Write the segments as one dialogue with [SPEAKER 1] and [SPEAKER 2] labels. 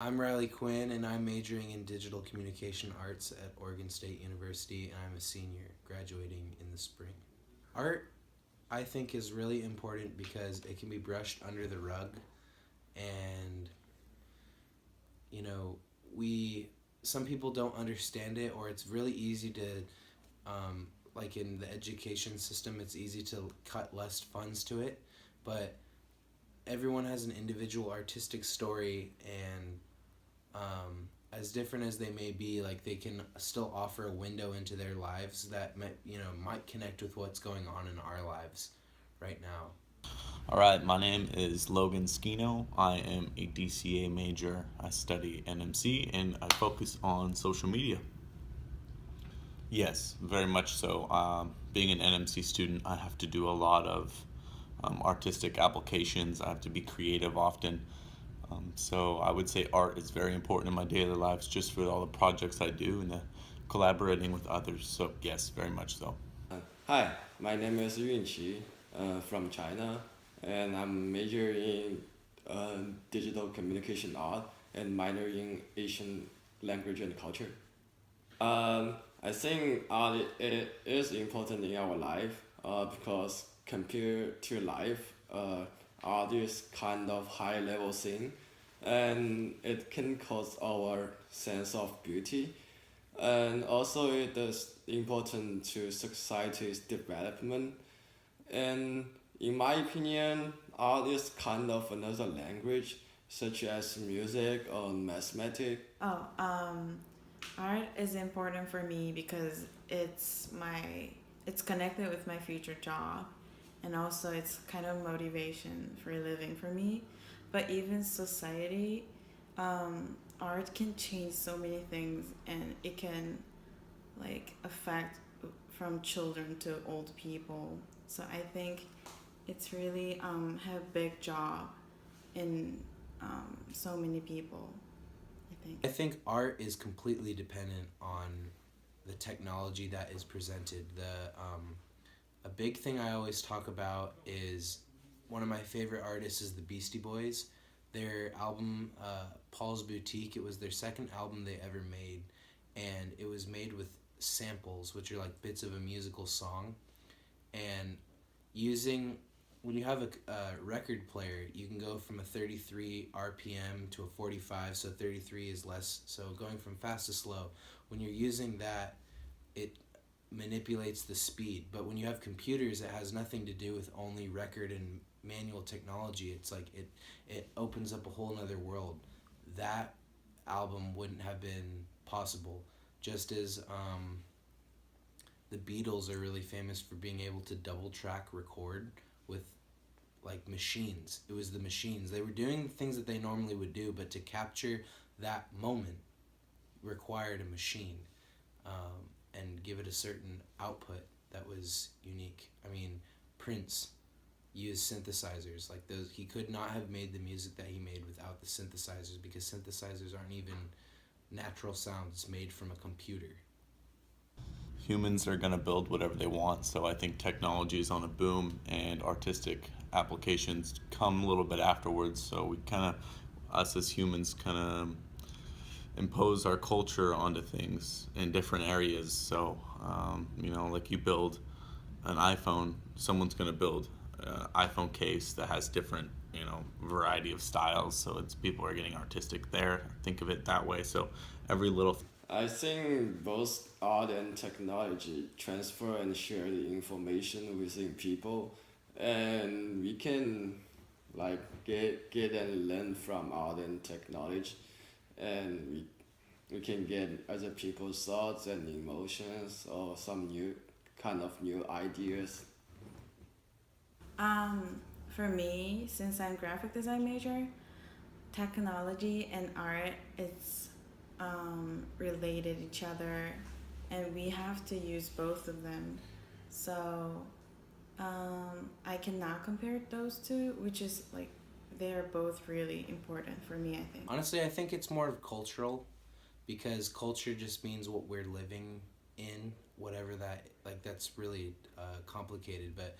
[SPEAKER 1] I'm Riley Quinn, and I'm majoring in digital communication arts at Oregon State University, and I'm a senior graduating in the spring. Art, I think, is really important because it can be brushed under the rug, and you know, we some people don't understand it, or it's really easy to, like in the education system, it's easy to cut less funds to it, but everyone has an individual artistic story and as different as they may be, like they can still offer a window into their lives that might connect with what's going on in our lives right now.
[SPEAKER 2] All right, my name is Logan Skino. I am a DCA major. I study NMC and I focus on social media. Yes, very much so. Being an NMC student, I have to do a lot of artistic applications. I have to be creative often. So I would say art is very important in my daily lives just for all the projects I do and the collaborating with others. So, yes, very much so.
[SPEAKER 3] Hi, my name is Yun Qi from China, and I'm major in digital communication art and minor in Asian language and culture. I think art it is important in our life because compared to life, art is kind of high level thing, and it can cause our sense of beauty, and also it is important to society's development. And in my opinion, art is kind of another language, such as music or mathematics.
[SPEAKER 4] Art is important for me because it's connected with my future job, and also it's kind of motivation for living for me. But even society, art can change so many things, and it can like affect from children to old people. So I think it's really have a big job in so many people. I think.
[SPEAKER 1] I think art is completely dependent on the technology that is presented. The A big thing I always talk about is one of my favorite artists is the Beastie Boys. Their album, Paul's Boutique, it was their second album they ever made, and it was made with samples, which are like bits of a musical song. And using when you have a record player, you can go from a 33 RPM to a 45, so 33 is less. So going from fast to slow, when you're using that, it manipulates the speed. But when you have computers, it has nothing to do with only record and manual technology. It's like it opens up a whole nother world. That album wouldn't have been possible. Just as the Beatles are really famous for being able to double track record with like machines. It was the machines. They were doing things that they normally would do, but to capture that moment required a machine and give it a certain output that was unique. I mean, Prince used synthesizers like those. He could not have made the music that he made without the synthesizers because synthesizers aren't even natural sounds made from a computer.
[SPEAKER 2] Humans are going to build whatever they want. So I think technology is on a boom and artistic applications come a little bit afterwards. So we kind of, us as humans, kind of impose our culture onto things in different areas. So, like you build an iPhone, someone's going to build an iPhone case that has different, variety of styles. So it's people are getting artistic there. Think of it that way. So every little
[SPEAKER 3] I think both art and technology transfer and share the information within people, and we can like get and learn from art and technology, and we can get other people's thoughts and emotions or some new kind of new ideas.
[SPEAKER 4] For me, since I'm graphic design major, technology and art it's related each other, and we have to use both of them. So I cannot compare those two, which is like they are both really important for me. I think.
[SPEAKER 1] Honestly, I think it's more of cultural because culture just means what we're living in, whatever that like that's really complicated, but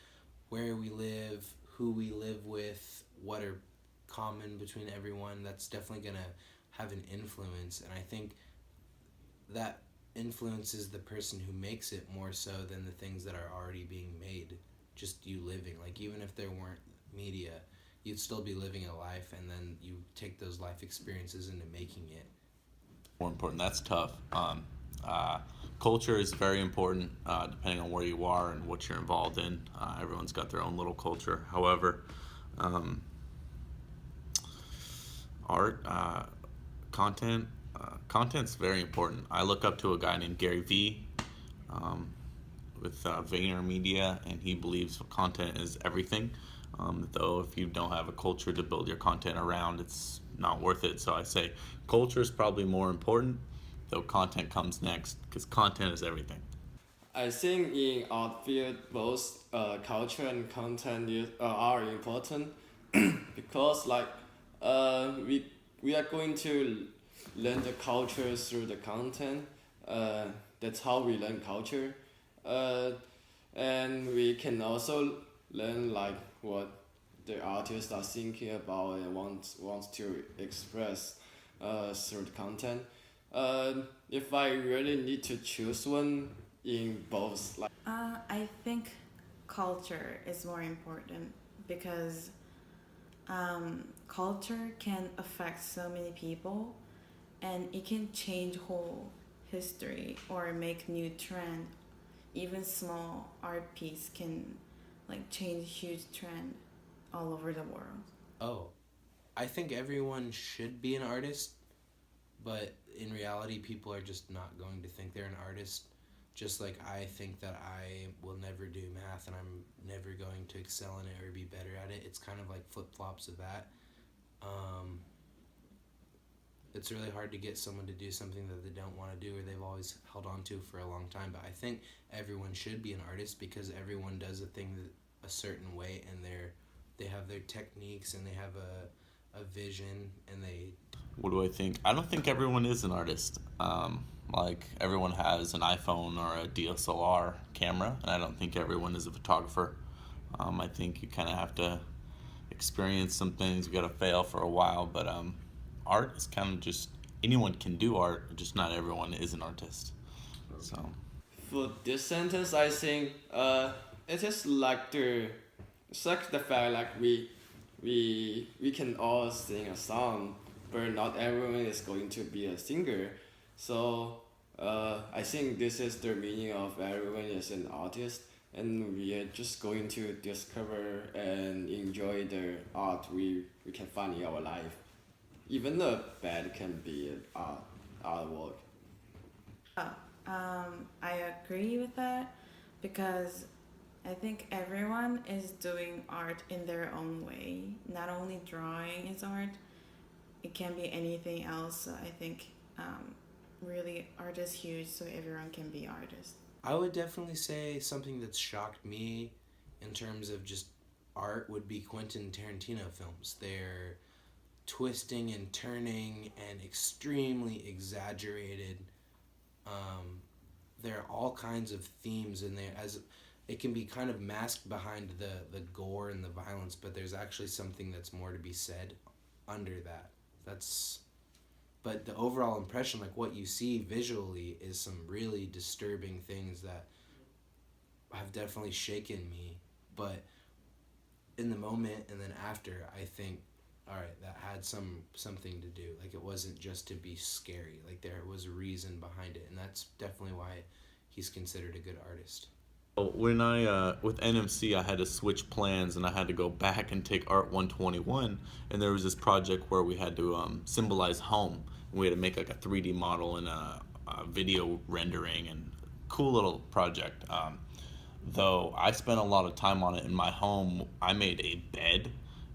[SPEAKER 1] where we live, who we live with, what are common between everyone, that's definitely going to have an influence, and I think that influences the person who makes it more so than the things that are already being made. Just you living, like even if there weren't media, you'd still be living a life, and then you take those life experiences into making it.
[SPEAKER 2] More important. That's tough. Culture is very important, depending on where you are and what you're involved in. Everyone's got their own little culture. However, art, content, content's very important. I look up to a guy named Gary Vee with VaynerMedia, and he believes content is everything. Though if you don't have a culture to build your content around, it's not worth it. So I say culture is probably more important, though content comes next, because content is everything.
[SPEAKER 3] I think in art field, both culture and content are important because we are going to learn the culture through the content. That's how we learn culture, and we can also learn what the artists are thinking about and wants to express through the content. If I really need to choose one in both,
[SPEAKER 4] I think culture is more important because culture can affect so many people, and it can change whole history or make new trend. Even small art piece can change huge trend all over the world.
[SPEAKER 1] Oh, I think everyone should be an artist, but in reality, people are just not going to think they're an artist. Just like I think that I will never do math and I'm never going to excel in it or be better at it. It's kind of like flip-flops of that. It's really hard to get someone to do something that they don't want to do or they've always held on to for a long time. But I think everyone should be an artist because everyone does a thing a certain way, and they have their techniques and they have a vision, and they...
[SPEAKER 2] What do I think? I don't think everyone is an artist. Everyone has an iPhone or a DSLR camera, and I don't think everyone is a photographer. I think you kind of have to experience some things. You got to fail for a while, but art is kind of just anyone can do art, just not everyone is an artist. So
[SPEAKER 3] for this sentence, I think it is the fact we can all sing a song, but not everyone is going to be a singer. So I think this is the meaning of everyone is an artist, and we are just going to discover and enjoy the art we can find in our life. Even the bad can be artwork.
[SPEAKER 4] I agree with that because I think everyone is doing art in their own way. Not only drawing is art, it can be anything else. So I think really art is huge, so everyone can be artists.
[SPEAKER 1] I would definitely say something that's shocked me in terms of just art would be Quentin Tarantino films. They're twisting and turning and extremely exaggerated. There are all kinds of themes in there, as it can be kind of masked behind the gore and the violence, but there's actually something that's more to be said under that. But the overall impression, what you see visually, is some really disturbing things that have definitely shaken me. But in the moment and then after, I think, all right, that had something to do. It wasn't just to be scary. There was a reason behind it, and that's definitely why he's considered a good artist.
[SPEAKER 2] When I, with NMC, I had to switch plans and I had to go back and take Art 121, and there was this project where we had to symbolize home. We had to make a 3D model and a video rendering, and cool little project. Though I spent a lot of time on it in my home. I made a bed,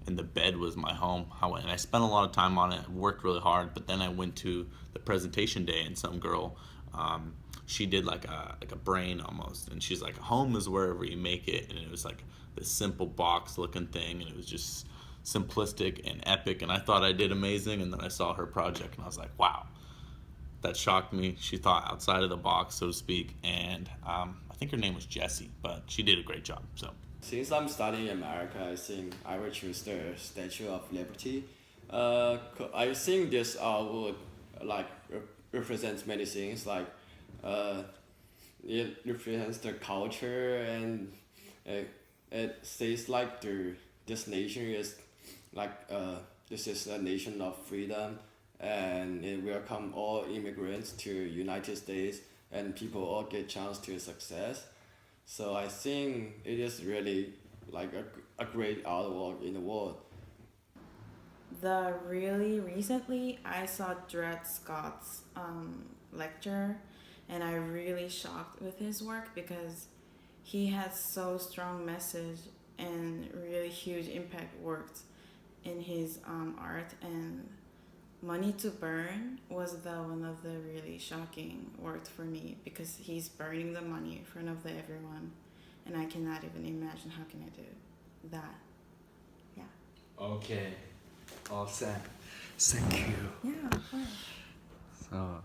[SPEAKER 2] and the bed was my home. And I spent a lot of time on it, worked really hard, but then I went to the presentation day, and some girl, she did like a brain almost, and she's like, home is wherever you make it. And it was this simple box looking thing, and it was just simplistic and epic, and I thought I did amazing. And then I saw her project and I was like, wow, that shocked me. She thought outside of the box, so to speak. And I think her name was Jessie, but she did a great job. So
[SPEAKER 3] since I'm studying in America, I think I will choose the Statue of Liberty. I think this art would like represents many things. Like, it represents the culture, and it says like this nation is like this is a nation of freedom, and it welcome all immigrants to United States, and people all get chance to success. So I think it is really like a great artwork in the world.
[SPEAKER 4] The really recently I saw Dred Scott's lecture, and I really shocked with his work because he has so strong message and really huge impact worked in his art. And Money to Burn was the one of the really shocking worked for me because he's burning the money in front of the everyone, and I cannot even imagine how can I do that. Yeah.
[SPEAKER 5] Okay, all set. Thank you.
[SPEAKER 4] Yeah, of course.
[SPEAKER 5] So